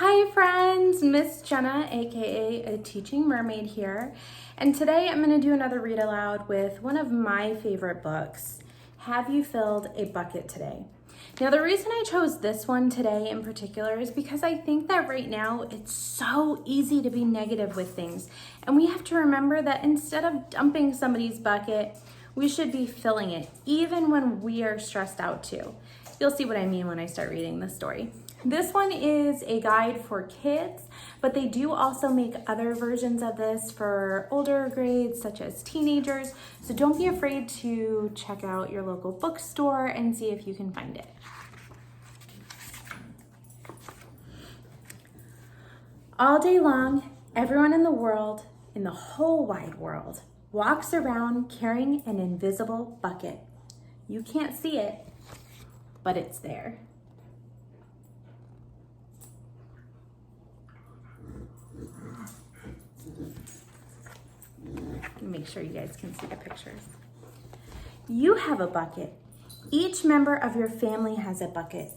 Hi friends, Miss Jenna, aka a teaching mermaid here, and today I'm going to do another read aloud with one of my favorite books, Have You Filled a Bucket Today? Now the reason I chose this one today in particular is because I think that right now it's so easy to be negative with things, and we have to remember that instead of dumping somebody's bucket, we should be filling it, even when we are stressed out too. You'll see what I mean when I start reading the story. This one is a guide for kids, but they do also make other versions of this for older grades, such as teenagers. So don't be afraid to check out your local bookstore and see if you can find it. All day long, everyone in the world, in the whole wide world, walks around carrying an invisible bucket. You can't see it, but it's there. Make sure you guys can see the pictures. You have a bucket. Each member of your family has a bucket.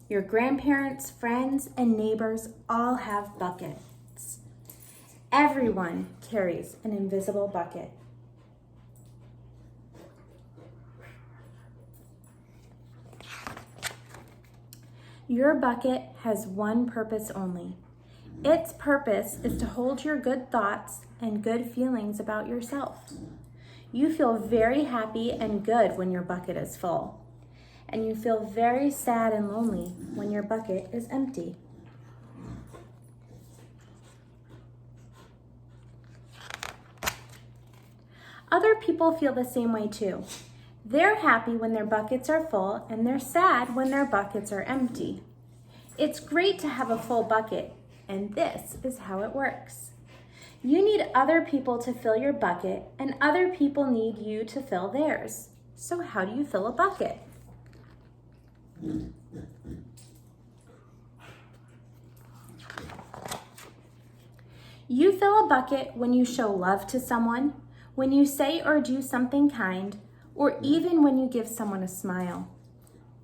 Your grandparents, friends, and neighbors all have buckets. Everyone carries an invisible bucket. Your bucket has one purpose only. Its purpose is to hold your good thoughts and good feelings about yourself. You feel very happy and good when your bucket is full, and you feel very sad and lonely when your bucket is empty. Other people feel the same way too. They're happy when their buckets are full, and they're sad when their buckets are empty. It's great to have a full bucket, and this is how it works. You need other people to fill your bucket, and other people need you to fill theirs. So how do you fill a bucket? You fill a bucket when you show love to someone, when you say or do something kind, or even when you give someone a smile.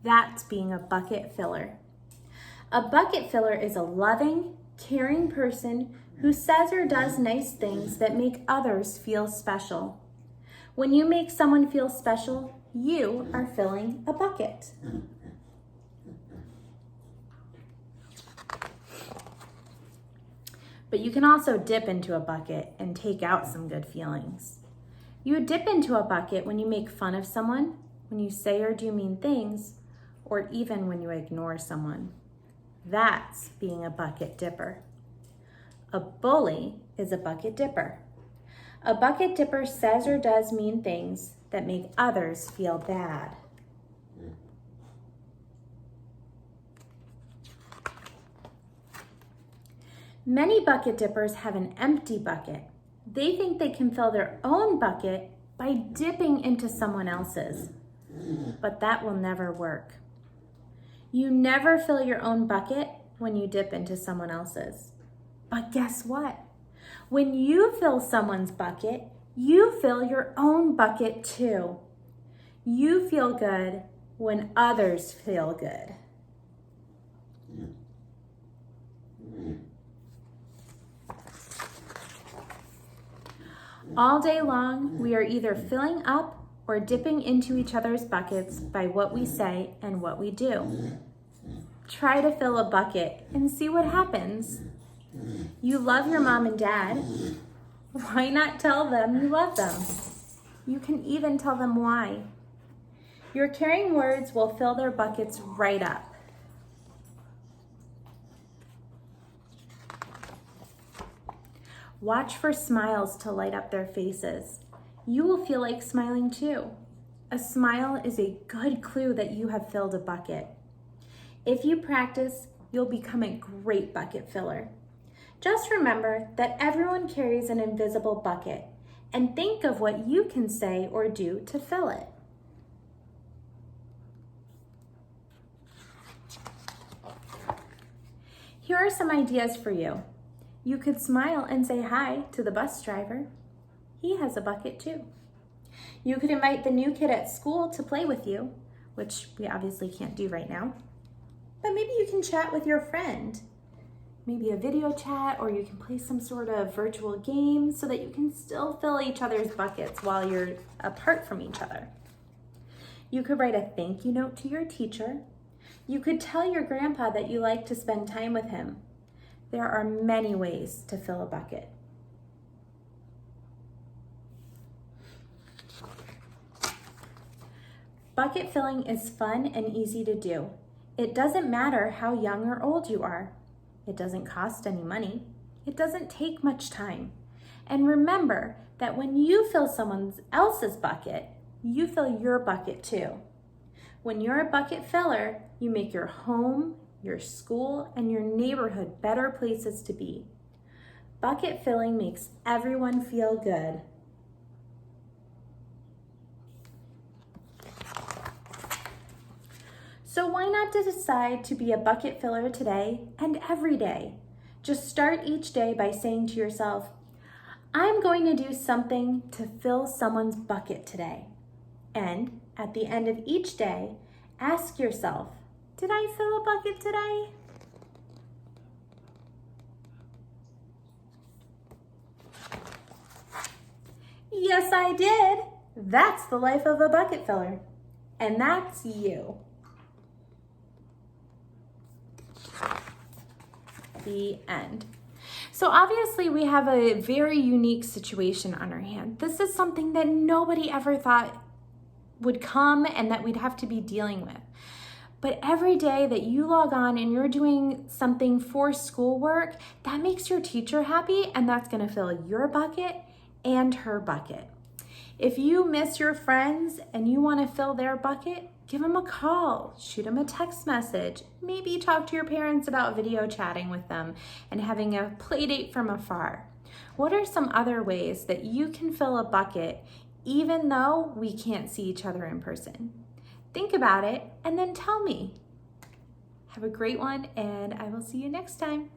That's being a bucket filler. A bucket filler is a loving, caring person who says or does nice things that make others feel special. When you make someone feel special, you are filling a bucket. But you can also dip into a bucket and take out some good feelings. You dip into a bucket when you make fun of someone, when you say or do mean things, or even when you ignore someone. That's being a bucket dipper. A bully is a bucket dipper. A bucket dipper says or does mean things that make others feel bad. Many bucket dippers have an empty bucket. They think they can fill their own bucket by dipping into someone else's, but that will never work. You never fill your own bucket when you dip into someone else's. But guess what? When you fill someone's bucket, you fill your own bucket too. You feel good when others feel good. All day long, we are either filling up or dipping into each other's buckets by what we say and what we do. Try to fill a bucket and see what happens. You love your mom and dad. Why not tell them you love them? You can even tell them why. Your caring words will fill their buckets right up. Watch for smiles to light up their faces. You will feel like smiling too. A smile is a good clue that you have filled a bucket. If you practice, you'll become a great bucket filler. Just remember that everyone carries an invisible bucket, and think of what you can say or do to fill it. Here are some ideas for you. You could smile and say hi to the bus driver. He has a bucket too. You could invite the new kid at school to play with you, which we obviously can't do right now. But maybe you can chat with your friend. maybe a video chat, or you can play some sort of virtual game so that you can still fill each other's buckets while you're apart from each other. You could write a thank you note to your teacher. You could tell your grandpa that you like to spend time with him. There are many ways to fill a bucket. Bucket filling is fun and easy to do. It doesn't matter how young or old you are. It doesn't cost any money. It doesn't take much time. And remember that when you fill someone else's bucket, you fill your bucket too. When you're a bucket filler, you make your home, your school, and your neighborhood better places to be. Bucket filling makes everyone feel good. So why not decide to be a bucket filler today and every day? Just start each day by saying to yourself, I'm going to do something to fill someone's bucket today. And at the end of each day, ask yourself, did I fill a bucket today? Yes, I did. That's the life of a bucket filler. And that's you. The end. So obviously we have a very unique situation on our hand. This is something that nobody ever thought would come and that we'd have to be dealing with. But every day that you log on and you're doing something for schoolwork, that makes your teacher happy, and that's going to fill your bucket and her bucket. If you miss your friends and you want to fill their bucket, give them a call, shoot them a text message, maybe talk to your parents about video chatting with them and having a play date from afar. What are some other ways that you can fill a bucket even though we can't see each other in person? Think about it and then tell me. Have a great one, and I will see you next time.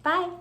Bye.